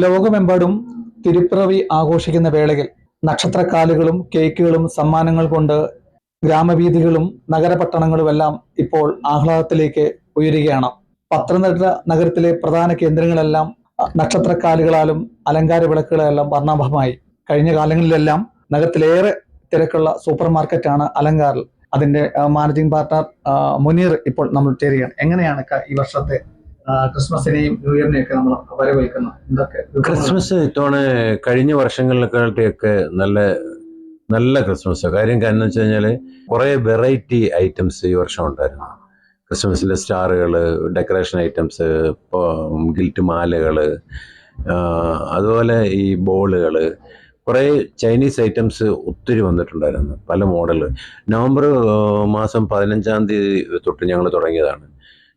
ലോകമെമ്പാടും തിരുപ്പിറവി ആഘോഷിക്കുന്ന വേളയിൽ നക്ഷത്രക്കാലുകളും കേക്കുകളും സമ്മാനങ്ങൾ കൊണ്ട് ഗ്രാമവീഥികളും നഗരപട്ടണങ്ങളുമെല്ലാം ഇപ്പോൾ ആഹ്ലാദത്തിലേക്ക് ഉയരുകയാണ്. പത്തനംതിട്ട നഗരത്തിലെ പ്രധാന കേന്ദ്രങ്ങളെല്ലാം നക്ഷത്രക്കാലുകളാലും അലങ്കാര വിളക്കുകളെല്ലാം വർണ്ണാഭമായി. കഴിഞ്ഞ കാലങ്ങളിലെല്ലാം നഗരത്തിലേറെ തിരക്കുള്ള സൂപ്പർ മാർക്കറ്റാണ് അലങ്കാറിൽ. അതിന്റെ മാനേജിംഗ് പാർട്ണർ മുനീർ ഇപ്പോൾ നമ്മൾ ചേരുകയാണ്. എങ്ങനെയാണ് ഈ വർഷത്തെ ക്രിസ്മസിനെയും ന്യൂ ഇയറിനെയും ഒക്കെ നമ്മൾ വരവേൽക്കുന്നത്? എന്തൊക്കെ ക്രിസ്മസ് ഇത്തവണ കഴിഞ്ഞ വർഷങ്ങളിലെക്കാളൊക്കെ നല്ല നല്ല ക്രിസ്മസ്. കാര്യം കാരണം വെച്ച് കഴിഞ്ഞാൽ കുറേ വെറൈറ്റി ഐറ്റംസ് ഈ വർഷം ഉണ്ടായിരുന്നു. ക്രിസ്മസിൻ്റെ സ്റ്റാറുകൾ, ഡെക്കറേഷൻ ഐറ്റംസ്, ഇപ്പോൾ ഗിൽറ്റ് മാലകൾ, അതുപോലെ ഈ ബോളുകൾ, കുറേ ചൈനീസ് ഐറ്റംസ് ഒത്തിരി വന്നിട്ടുണ്ടായിരുന്നു, പല മോഡൽ. നവംബർ മാസം 15-ാം തീയതി തൊട്ട് ഞങ്ങൾ തുടങ്ങിയതാണ്.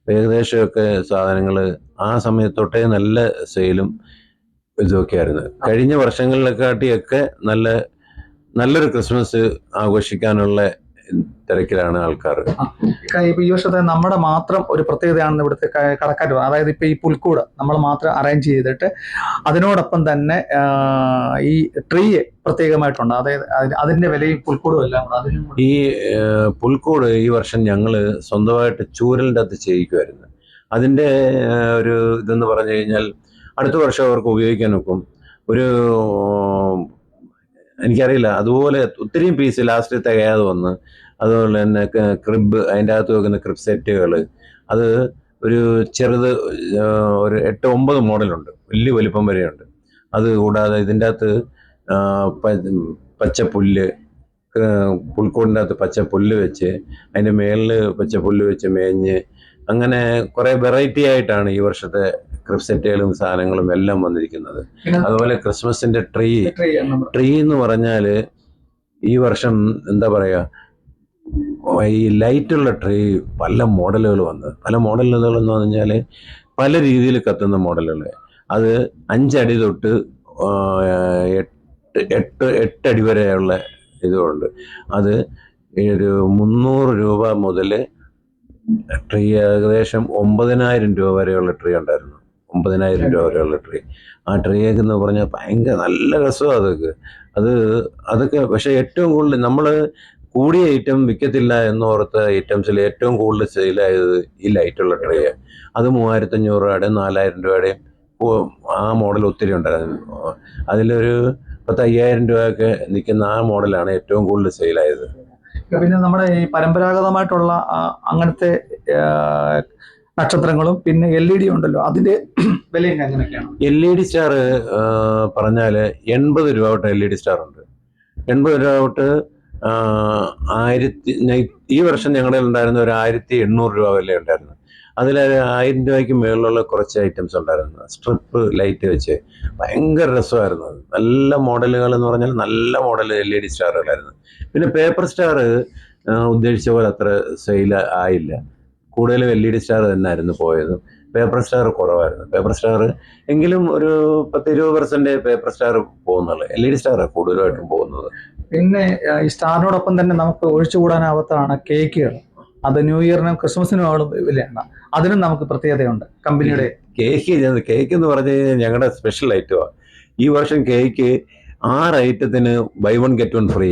ഏകദേശമൊക്കെ സാധനങ്ങൾ ആ സമയത്തൊട്ടേ നല്ല സെയിലും ഇതൊക്കെ ആയിരുന്നു. കഴിഞ്ഞ വർഷങ്ങളിലെക്കാട്ടിയൊക്കെ നല്ലൊരു ക്രിസ്മസ് ആഘോഷിക്കാനുള്ള തിരക്കിലാണ് ആൾക്കാർ. ഇപ്പൊ ഈ വർഷത്തെ നമ്മുടെ മാത്രം ഒരു പ്രത്യേകതയാണെന്ന് ഇവിടുത്തെ കടക്കാർ. അതായത് ഇപ്പൊ ഈ പുൽക്കൂട് നമ്മൾ മാത്രം അറേഞ്ച് ചെയ്തിട്ട് അതിനോടൊപ്പം തന്നെ ഈ ട്രീ പ്രത്യേകമായിട്ടുണ്ട്. അതായത് അതിന്റെ വിലയും പുൽക്കൂടും എല്ലാം. ഈ പുൽക്കൂട് ഈ വർഷം ഞങ്ങൾ സ്വന്തമായിട്ട് ചൂരലിൻ്റെ അകത്ത് ചെയ്യിക്കുമായിരുന്നു. അതിൻ്റെ ഒരു ഇതെന്ന് പറഞ്ഞു കഴിഞ്ഞാൽ അടുത്ത വർഷം അവർക്ക് ഉപയോഗിക്കാൻ നോക്കും. എനിക്കറിയില്ല, അതുപോലെ ഒത്തിരിയും പീസ് ലാസ്റ്റ് തികയാതെ വന്ന്. അതുപോലെ തന്നെ ക്രിബ്, അതിൻ്റെ അകത്ത് വെക്കുന്ന ക്രിബ് സെറ്റുകൾ, അത് ഒരു ചെറുത് ഒരു 8-9 മോഡലുണ്ട്, വലിയ വലിപ്പം വരെയുണ്ട്. അത് കൂടാതെ ഇതിൻ്റെ അകത്ത് പച്ചപ്പുല്ല്, പുൽക്കൂടിൻ്റെ അകത്ത് പച്ചപ്പുല്ല് വെച്ച് അതിൻ്റെ മേളിൽ പച്ചപ്പുല്ല് വെച്ച് മേഞ്ഞ്, അങ്ങനെ കുറേ വെറൈറ്റി ആയിട്ടാണ് ഈ വർഷത്തെ ക്രിബ് സെറ്റുകളും സാധനങ്ങളും എല്ലാം വന്നിരിക്കുന്നത്. അതുപോലെ ക്രിസ്മസിൻ്റെ ട്രീ എന്ന് പറഞ്ഞാൽ ഈ വർഷം എന്താ പറയുക, ഈ ലൈറ്റുള്ള ട്രീ പല മോഡലുകൾ വന്നത്. പല മോഡലുകളെന്ന് പറഞ്ഞാൽ പല രീതിയിൽ കത്തുന്ന മോഡലുകൾ. അത് 5 അടി തൊട്ട് 8 അടി വരെയുള്ള ഇതുണ്ട്. അത് ഒരു 300 രൂപ മുതൽ ട്രീ ഏകദേശം 9,000 രൂപ വരെയുള്ള ട്രീ ഉണ്ടായിരുന്നു. 9,000 രൂപ വരെയുള്ള ട്രീ. ആ ട്രീയൊക്കെ എന്ന് പറഞ്ഞാൽ ഭയങ്കര നല്ല രസമാണ് അതൊക്കെ. പക്ഷേ ഏറ്റവും കൂടുതൽ നമ്മൾ കൂടിയ ഐറ്റം വിൽക്കത്തില്ല എന്നോർത്ത ഐറ്റംസിൽ ഏറ്റവും കൂടുതൽ സെയിലായത് ഈ ലൈറ്റുള്ള ട്രീയാണ്. അത് 3,500 രൂപയുടെ 4,000 രൂപയുടെയും ആ മോഡൽ ഒത്തിരി ഉണ്ടായിരുന്നു. അതിലൊരു 10,000 രൂപയൊക്കെ നിൽക്കുന്ന ആ മോഡലാണ് ഏറ്റവും കൂടുതൽ സെയിലായത്. പിന്നെ നമ്മുടെ ഈ പരമ്പരാഗതമായിട്ടുള്ള അങ്ങനത്തെ നക്ഷത്രങ്ങളും പിന്നെ LED ഉണ്ടല്ലോ, അതിന്റെ വിലയും എങ്ങനെയൊക്കെയാണ്? LED സ്റ്റാർ പറഞ്ഞാൽ 80 രൂപ തൊട്ട് LED സ്റ്റാർ ഉണ്ട്. 80 രൂപ തൊട്ട് ഈ വർഷം ഞങ്ങളുടെ ഉണ്ടായിരുന്ന ഒരു 1,800 രൂപ വില ഉണ്ടായിരുന്നു. അതിൽ 1,000 രൂപയ്ക്ക് മുകളിലുള്ള കുറച്ച് ഐറ്റംസ് ഉണ്ടായിരുന്നു. സ്ട്രിപ്പ് ലൈറ്റ് വെച്ച് ഭയങ്കര രസമായിരുന്നു. നല്ല മോഡലുകൾ എന്ന് പറഞ്ഞാൽ നല്ല മോഡൽ LED സ്റ്റാറുകളായിരുന്നു. പിന്നെ പേപ്പർ സ്റ്റാർ ഉദ്ദേശിച്ച പോലെ അത്ര സെയിൽ ആയില്ല. കൂടുതലും LED സ്റ്റാർ തന്നെയായിരുന്നു പോയത്. പേപ്പർ സ്റ്റാർ കുറവായിരുന്നു. പേപ്പർ സ്റ്റാർ എങ്കിലും ഒരു 10-20% പേപ്പർ സ്റ്റാർ പോകുന്നുള്ളൂ. LED സ്റ്റാറാണ് കൂടുതലായിട്ടും പോകുന്നത്. പിന്നെ ഈ സ്റ്റാറിനോടൊപ്പം തന്നെ നമുക്ക് ഒഴിച്ചുകൂടാനാവാത്തതാണ് കേക്കുകൾ. അത് ന്യൂ ഇയറിനും ക്രിസ്മസിനും വിലയാണ്. അതിനും നമുക്ക് പ്രത്യേകതയുണ്ട് കമ്പനിയുടെ. കേക്ക് എന്ന് പറഞ്ഞു കഴിഞ്ഞാൽ ഞങ്ങളുടെ സ്പെഷ്യൽ ഐറ്റമാണ്. ഈ വർഷം കേക്ക് 6 ഐറ്റത്തിന് buy 1 get 1 ഫ്രീ.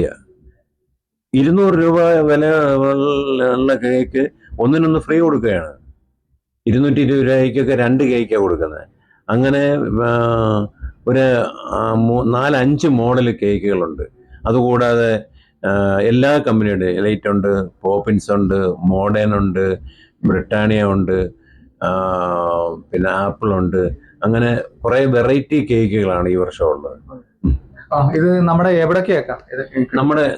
200 രൂപ വില ഉള്ള കേക്ക് ഒന്നിനൊന്ന് ഫ്രീ കൊടുക്കുകയാണ്. 220 രൂപയ്ക്കൊക്കെ 2 കേക്കാണ് കൊടുക്കുന്നത്. അങ്ങനെ ഒരു 4-5 മോഡൽ കേക്കുകളുണ്ട്. അതുകൂടാതെ എല്ലാ കമ്പനിയുടെ ലൈറ്റ് ഉണ്ട്, പോപ്പിൻസ് ഉണ്ട്, മോഡേൺ ഉണ്ട്, ബ്രിട്ടാനിയ ഉണ്ട്, പിന്നെ ആപ്പിൾ ഉണ്ട്. അങ്ങനെ കുറേ വെറൈറ്റി കേക്കുകളാണ് ഈ വർഷം ഉള്ളത്. ഇത് നമ്മുടെ എവിടേക്കാക്കാം?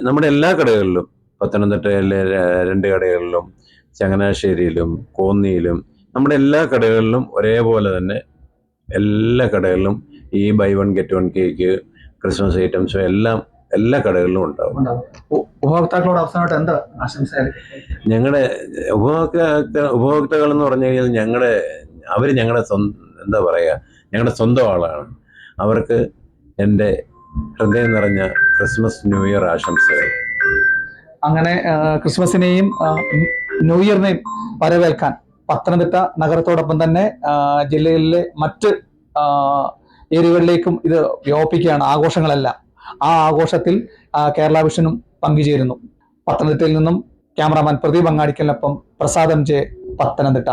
നമ്മുടെ എല്ലാ കടകളിലും, പത്തനംതിട്ടയിലെ 2 കടകളിലും, ചങ്ങനാശ്ശേരിയിലും, കോന്നിയിലും, നമ്മുടെ എല്ലാ കടകളിലും ഒരേപോലെ തന്നെ എല്ലാ കടകളിലും ഈ buy 1 get 1 കേക്ക്, ക്രിസ്മസ് ഐറ്റംസും എല്ലാം എല്ലാ കടകളിലും ഉണ്ടാവും. ഉപഭോക്താക്കളോട് അവസാനമായിട്ട് എന്താ ആശംസ? ഞങ്ങളുടെ ഉപഭോക്താക്കൾ എന്ന് പറഞ്ഞു കഴിഞ്ഞാൽ അവർ ഞങ്ങളുടെ എന്താ പറയുക, ഞങ്ങളുടെ സ്വന്തം ആളാണ്. അവർക്ക് എൻ്റെ ഹൃദയം നിറഞ്ഞ ക്രിസ്മസ് ന്യൂ ഇയർ ആശംസകൾ. അങ്ങനെ ക്രിസ്മസിനെയും ന്യൂ ഇയറിനെയും വരവേൽക്കാൻ പത്തനംതിട്ട നഗരത്തോടൊപ്പം തന്നെ ജില്ലയിലെ മറ്റ് ഏരിയകളിലേക്കും ഇത് വ്യാപിക്കുകയാണ്, ആഘോഷങ്ങളെല്ലാം. ആ ആഘോഷത്തിൽ കേരള വിഷനും പങ്കുചേരുന്നു. പത്തനംതിട്ടയിൽ നിന്നും ക്യാമറാമാൻ പ്രദീപ് അങ്ങാടിക്കലിനൊപ്പം പ്രസാദം ജെ, പത്തനംതിട്ട.